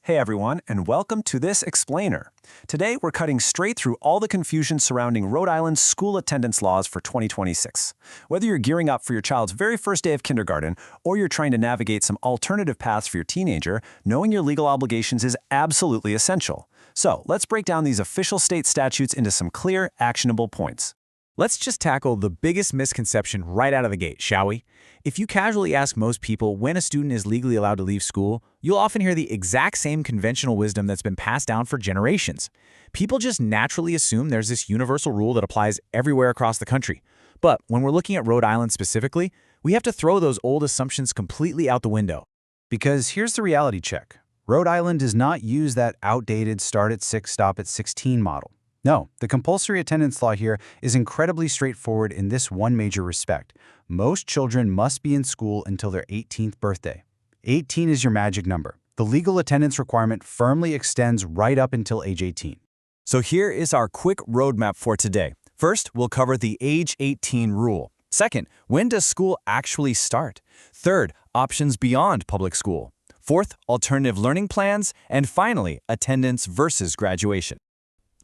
Hey everyone, and welcome to this explainer. Today we're cutting straight through all the confusion surrounding Rhode Island's school attendance laws for 2026. Whether you're gearing up for your child's very first day of kindergarten or you're trying to navigate some alternative paths for your teenager, knowing your legal obligations is absolutely essential. So let's break down these official state statutes into some clear, actionable points. Let's just tackle the biggest misconception right out of the gate, shall we? If you casually ask most people when a student is legally allowed to leave school, you'll often hear the exact same conventional wisdom that's been passed down for generations. People just naturally assume there's this universal rule that applies everywhere across the country. But when we're looking at Rhode Island specifically, we have to throw those old assumptions completely out the window. Because here's the reality check. Rhode Island does not use that outdated start at 6, stop at 16 model. No, the compulsory attendance law here is incredibly straightforward in this one major respect. Most children must be in school until their 18th birthday. 18 is your magic number. The legal attendance requirement firmly extends right up until age 18. So here is our quick roadmap for today. First, we'll cover the age 18 rule. Second, when does school actually start? Third, options beyond public school. Fourth, alternative learning plans. And finally, attendance versus graduation.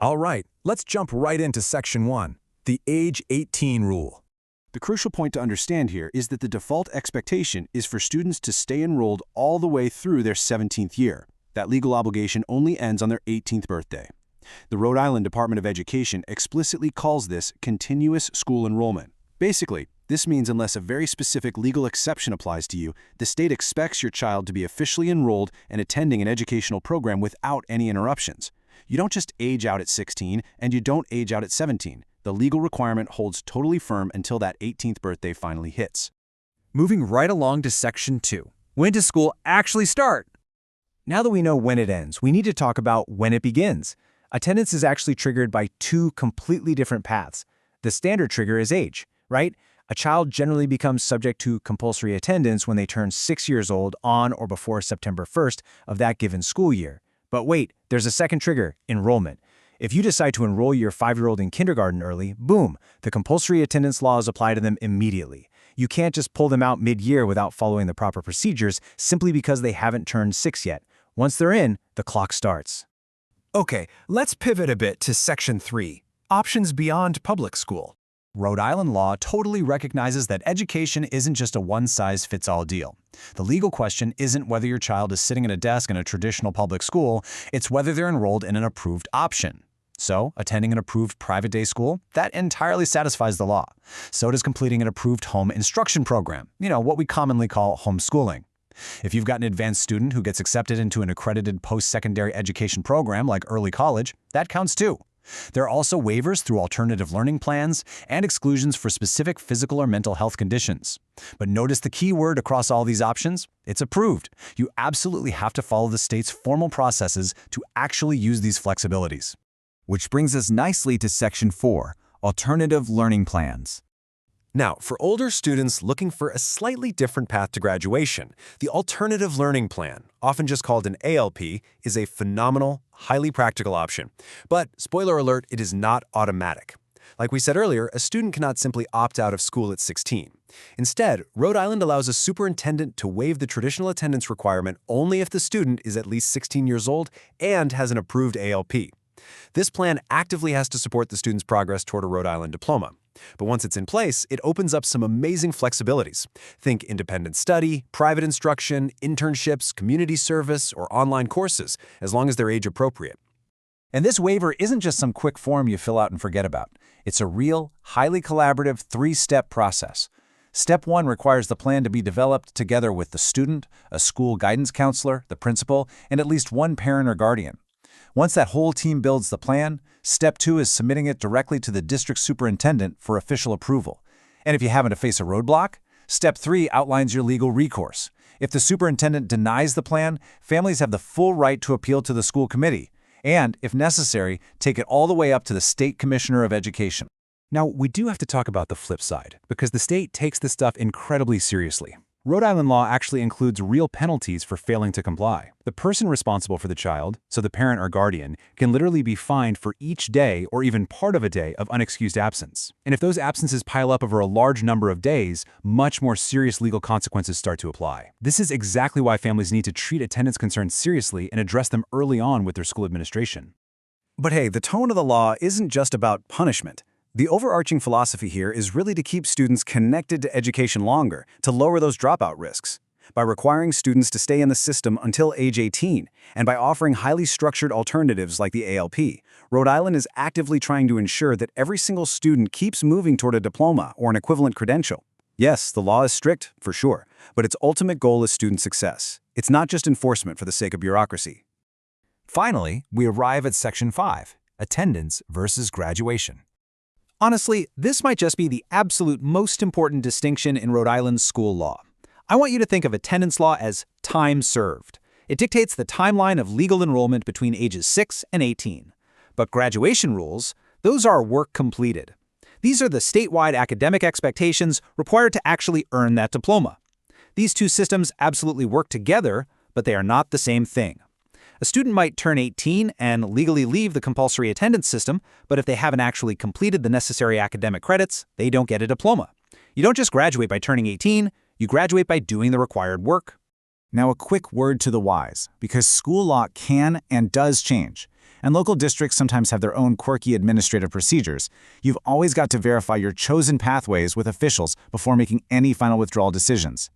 All right, let's jump right into Section 1, the age 18 rule. The crucial point to understand here is that the default expectation is for students to stay enrolled all the way through their 17th year. That legal obligation only ends on their 18th birthday. The Rhode Island Department of Education explicitly calls this continuous school enrollment. Basically, this means unless a very specific legal exception applies to you, the state expects your child to be officially enrolled and attending an educational program without any interruptions. You don't just age out at 16, and you don't age out at 17. The legal requirement holds totally firm until that 18th birthday finally hits. Moving right along to Section 2. When does school actually start? Now that we know when it ends, we need to talk about when it begins. Attendance is actually triggered by two completely different paths. The standard trigger is age, right? A child generally becomes subject to compulsory attendance when they turn 6 years old on or before September 1st of that given school year. But wait, there's a second trigger, enrollment. If you decide to enroll your 5-year-old in kindergarten early, boom, the compulsory attendance laws apply to them immediately. You can't just pull them out mid-year without following the proper procedures simply because they haven't turned 6 yet. Once they're in, the clock starts. Okay, let's pivot a bit to Section 3, options beyond public school. Rhode Island law totally recognizes that education isn't just a one-size-fits-all deal. The legal question isn't whether your child is sitting at a desk in a traditional public school, it's whether they're enrolled in an approved option. So, attending an approved private day school, that entirely satisfies the law. So does completing an approved home instruction program, what we commonly call homeschooling. If you've got an advanced student who gets accepted into an accredited post-secondary education program like early college, that counts too. There are also waivers through alternative learning plans and exclusions for specific physical or mental health conditions. But notice the key word across all these options? It's approved. You absolutely have to follow the state's formal processes to actually use these flexibilities. Which brings us nicely to Section 4, alternative learning plans. Now, for older students looking for a slightly different path to graduation, the Alternative Learning Plan, often just called an ALP, is a phenomenal, highly practical option. But, spoiler alert, it is not automatic. Like we said earlier, a student cannot simply opt out of school at 16. Instead, Rhode Island allows a superintendent to waive the traditional attendance requirement only if the student is at least 16 years old and has an approved ALP. This plan actively has to support the student's progress toward a Rhode Island diploma. But once it's in place, it opens up some amazing flexibilities. Think independent study, private instruction, internships, community service, or online courses, as long as they're age appropriate. And this waiver isn't just some quick form you fill out and forget about. It's a real, highly collaborative 3-step process. Step 1 requires the plan to be developed together with the student, a school guidance counselor, the principal, and at least one parent or guardian. Once that whole team builds the plan, Step 2 is submitting it directly to the district superintendent for official approval. And if you happen to face a roadblock, Step 3 outlines your legal recourse. If the superintendent denies the plan, families have the full right to appeal to the school committee, and, if necessary, take it all the way up to the State Commissioner of Education. Now, we do have to talk about the flip side, because the state takes this stuff incredibly seriously. Rhode Island law actually includes real penalties for failing to comply. The person responsible for the child, so the parent or guardian, can literally be fined for each day or even part of a day of unexcused absence. And if those absences pile up over a large number of days, much more serious legal consequences start to apply. This is exactly why families need to treat attendance concerns seriously and address them early on with their school administration. But hey, the tone of the law isn't just about punishment. The overarching philosophy here is really to keep students connected to education longer, to lower those dropout risks. By requiring students to stay in the system until age 18, and by offering highly structured alternatives like the ALP, Rhode Island is actively trying to ensure that every single student keeps moving toward a diploma or an equivalent credential. Yes, the law is strict, for sure, but its ultimate goal is student success. It's not just enforcement for the sake of bureaucracy. Finally, we arrive at Section 5, attendance versus graduation. Honestly, this might just be the absolute most important distinction in Rhode Island's school law. I want you to think of attendance law as time served. It dictates the timeline of legal enrollment between ages 6 and 18. But graduation rules, those are work completed. These are the statewide academic expectations required to actually earn that diploma. These two systems absolutely work together, but they are not the same thing. A student might turn 18 and legally leave the compulsory attendance system, but if they haven't actually completed the necessary academic credits, they don't get a diploma. You don't just graduate by turning 18, you graduate by doing the required work. Now a quick word to the wise, because school law can and does change, and local districts sometimes have their own quirky administrative procedures. You've always got to verify your chosen pathways with officials before making any final withdrawal decisions.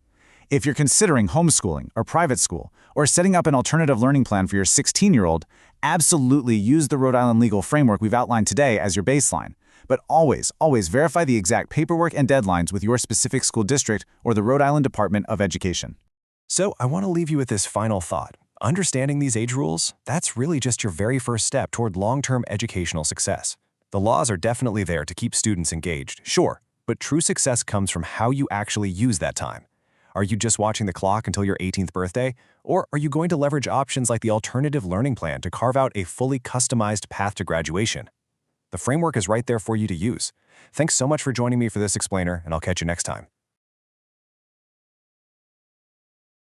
If you're considering homeschooling or private school, or setting up an alternative learning plan for your 16-year-old, absolutely use the Rhode Island legal framework we've outlined today as your baseline. But always verify the exact paperwork and deadlines with your specific school district or the Rhode Island Department of Education. So I want to leave you with this final thought. Understanding these age rules, that's really just your very first step toward long-term educational success. The laws are definitely there to keep students engaged, sure, but true success comes from how you actually use that time. Are you just watching the clock until your 18th birthday? Or are you going to leverage options like the alternative learning plan to carve out a fully customized path to graduation? The framework is right there for you to use. Thanks so much for joining me for this explainer, and I'll catch you next time.